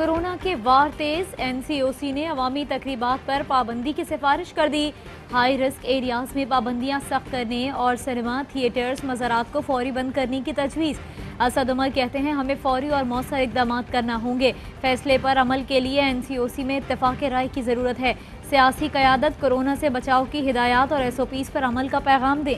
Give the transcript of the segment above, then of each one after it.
Corona के वार तेज, NCOC ने अवामी तकरीबात पर पाबंदी की सिफारिश कर दी। हाई रिस्क एरियाज में पाबंदियां सख्त करने और सिनेमा, थिएटर्स, मज़ारात को फौरी बंद करने की तजवीज़। असद उमर कहते हैं हमें फौरी और मौसर इक़दाम करना होंगे। फैसले पर अमल के लिए एनसीओसी में इत्तेफाक राय की ज़रूरत है। सियासी क़यादत कोरोना से बचाव की हिदायत और SOPs पर अमल का पैगाम दें।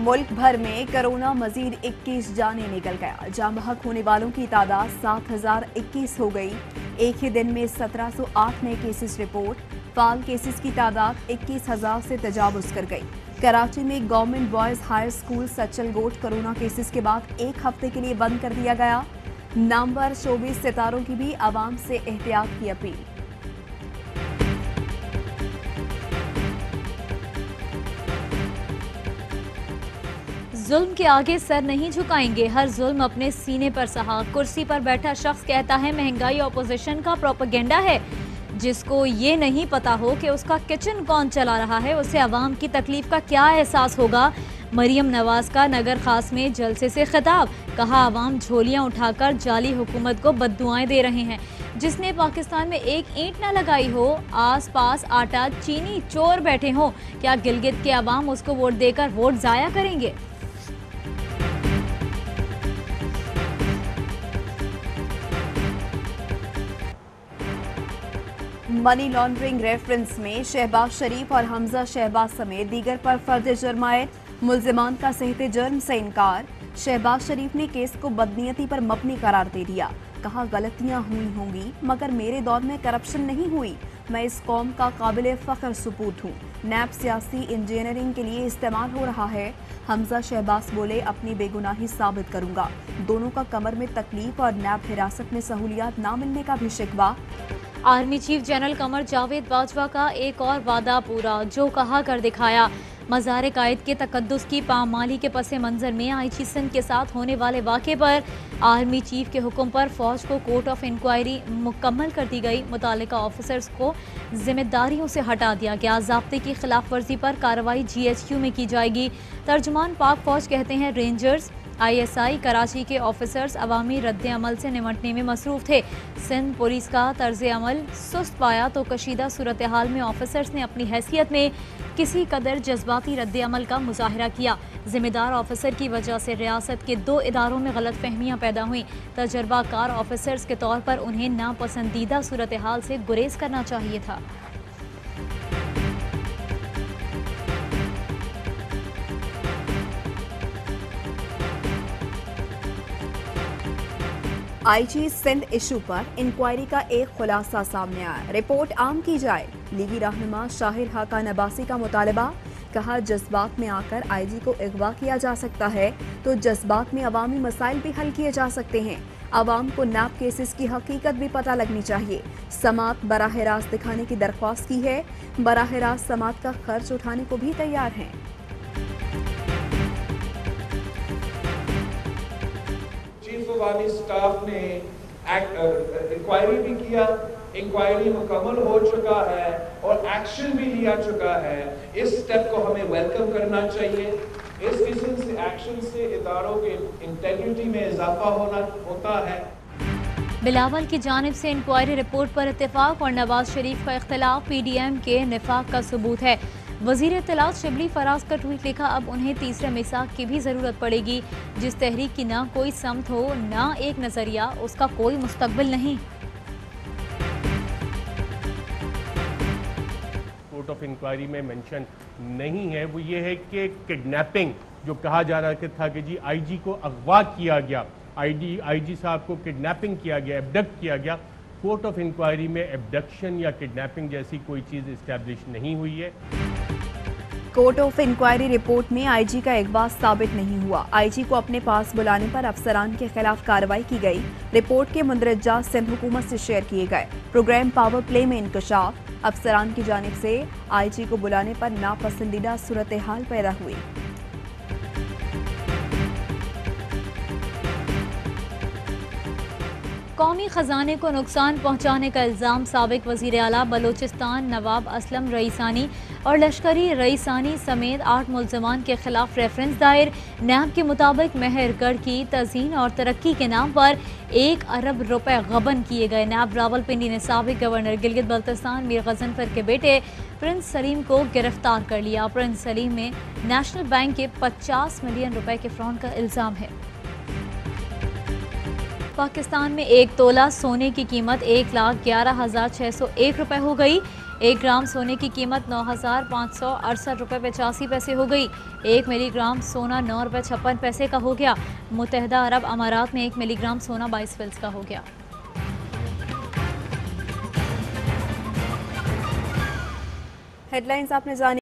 मुल्क भर में कोरोना मजीद 21 जाने निकल गया। जाम बहक होने वालों की तादाद 7021 हो गई। एक ही दिन में 1708 नए केसेस रिपोर्ट। फाल केसेस की तादाद 21,000 से तजावुज कर गई। कराची में government boys higher school Sachal गोट कोरोना केसेस के बाद एक हफ्ते के लिए बंद कर दिया गया। नामवर शोबिस सितारों की भी आवाम से एहतियात की अपील। जुल्म के आगे सर नहीं झुकाएंगे, हर जुल्म अपने सीने पर सहा। कुर्सी पर बैठा शख्स कहता है महंगाई ऑपोजिशन का प्रोपेगेंडा है। जिसको ये नहीं पता हो कि उसका किचन कौन चला रहा है, उसे अवाम की तकलीफ का क्या एहसास होगा। मरियम नवाज का नगर खास में जलसे से खिताब, कहा अवाम झोलियां उठाकर जाली हुकूमत को बद्दुआएं दे रहे हैं। जिसने पाकिस्तान में एक ईंट ना लगाई हो, आस पास आटा चीनी चोर बैठे हो, क्या गिलगित के अवाम उसको वोट देकर वोट जाया करेंगे। मनी लॉन्ड्रिंग रेफरेंस में शहबाज शरीफ और हमजा शहबाज समेत दीगर पर फर्द जुर्माए। मुल्जिमान का सहते जुर्म से इनकार। शहबाज शरीफ ने केस को बदनीयती पर मबनी करार दे दिया। कहा गलतियां हुई होंगी मगर मेरे दौर में करप्शन नहीं हुई। मैं इस कौम का काबिल फ़ख्र सुपूत हूँ। नैब सियासी इंजीनियरिंग के लिए इस्तेमाल हो रहा है। हमजा शहबाज बोले अपनी बेगुनाही साबित करूंगा। दोनों का कमर में तकलीफ और नैब हिरासत में सहूलियात ना मिलने का भी शिकवा। Army chief general Qamar Javed Bajwa का एक और वादा पूरा, जो कहा कर दिखाया। मज़ार कायद के तकद्दुस की पामाली के पस मंज़र में IG सिंध के साथ होने वाले वाक़े पर आर्मी चीफ के हुक्म पर फौज को कोर्ट ऑफ इंक्वायरी मुकम्मल कर दी गई। मुतालिका ऑफिसर्स को जिम्मेदारियों से हटा दिया गया। ज़ाब्ते की खिलाफ वर्जी पर कार्रवाई GHQ में की जाएगी। तर्जुमान पाक फौज कहते हैं रेंजर्स ISI कराची के ऑफिसर्स अवामी रद्द अमल से निमटने में मसरूफ थे। सिंध पुलिस का तर्ज अमल सुस्त पाया तो कशीदा सूरत हाल में ऑफिसर्स ने अपनी हैसियत में किसी कदर जज्बाती रद्द अमल का मुजाहरा किया। जिम्मेदार ऑफिसर की वजह से रियासत के 2 इदारों में गलत फहमियाँ पैदा हुई। तजर्बाकार ऑफिसर्स के तौर पर उन्हें नापसंदीदा सूरत हाल से गुरेज करना चाहिए था। IG सिंध इशू पर इंक्वायरी का एक खुलासा सामने आया। रिपोर्ट आम की जाए। लीगी रहनुमा शाहिर हाकान अब्बासी का मुतालबा। कहा जज्बात में आकर IG को अगवा किया जा सकता है तो जज्बात में अवामी मसाइल भी हल किए जा सकते हैं। आवाम को नैब केसेस की हकीकत भी पता लगनी चाहिए। समात बराह रास्त दिखाने की दरख्वास्त की है। बराह रास्त समात का खर्च उठाने को भी तैयार हैं। वाली स्टाफ ने इंक्वायरी भी किया। इंक्वायरी मुकम्मल हो चुका है और एक्शन भी लिया चुका है। इस स्टेप को हमें वेलकम करना चाहिए। इस किस्म से एक्शन से इदारों के इंटेग्रिटी में इजाफा होता है। बिलावल की जानिब से इंक्वायरी रिपोर्ट पर इत्तेफाक और नवाज शरीफ का इख्तिलाफ PDM के निफाक का सबूत है। वजीर इत्तलात शिबली फराज का ट्वीट लिखा, अब उन्हें तीसरे मिसाक की भी ज़रूरत पड़ेगी। जिस तहरीक की ना कोई समत हो ना एक नज़रिया, उसका कोई मुस्तकबिल नहीं। कोर्ट ऑफ इंक्वायरी में मेंशन नहीं है वो ये है कि किडनैपिंग जो कहा जा रहा था कि जी IG को अगवा किया गया, IG साहब को किडनैपिंग किया गया, एबडक्ट किया गया। कोर्ट ऑफ इंक्वायरी में एबडक्शन या किडनैपिंग जैसी कोई चीज़ इस्टेब्लिश नहीं हुई है। कोर्ट ऑफ इंक्वायरी रिपोर्ट में IG का अगवा साबित नहीं हुआ। IG को अपने पास बुलाने पर अफसरान के खिलाफ कार्रवाई की गई। रिपोर्ट के मुंदरजा सिंध हुकूमत से शेयर किए गए। प्रोग्राम पावर प्ले में इंकशाफ। अफसरान की जानिब से IG को बुलाने पर नापसंदीदा सूरत हाल पैदा हुई। कौमी खजाने को नुकसान पहुंचाने का इल्ज़ाम साबिक वज़ीर आला बलोचिस्तान नवाब असलम रईसानी और लश्करी रईसानी समेत 8 मुल्ज़मान के खिलाफ रेफरेंस दायर। नैब के मुताबिक मेहरगढ़ की तज़ीन और तरक्की के नाम पर 1 अरब रुपए गबन किए गए। नैब रावलपिंडी ने साबिक गवर्नर गिलगित बल्तिस्तान मीर गजनफर के बेटे प्रिंस सलीम को गिरफ्तार कर लिया। प्रिंस सलीम में नेशनल बैंक के 50 मिलियन रुपए के फ्रॉड का इल्ज़ाम है। पाकिस्तान में 1 तोला सोने की कीमत 1,11,601 रुपए हो गई। 1 ग्राम सोने की कीमत 9,568 रुपए 85 पैसे हो गई। 1 मिलीग्राम सोना 9 रुपए 56 पैसे का हो गया। मुत्तहदा अरब अमारात में 1 मिलीग्राम सोना 22 फिल्स का हो गया। हेडलाइंस आपने जानी।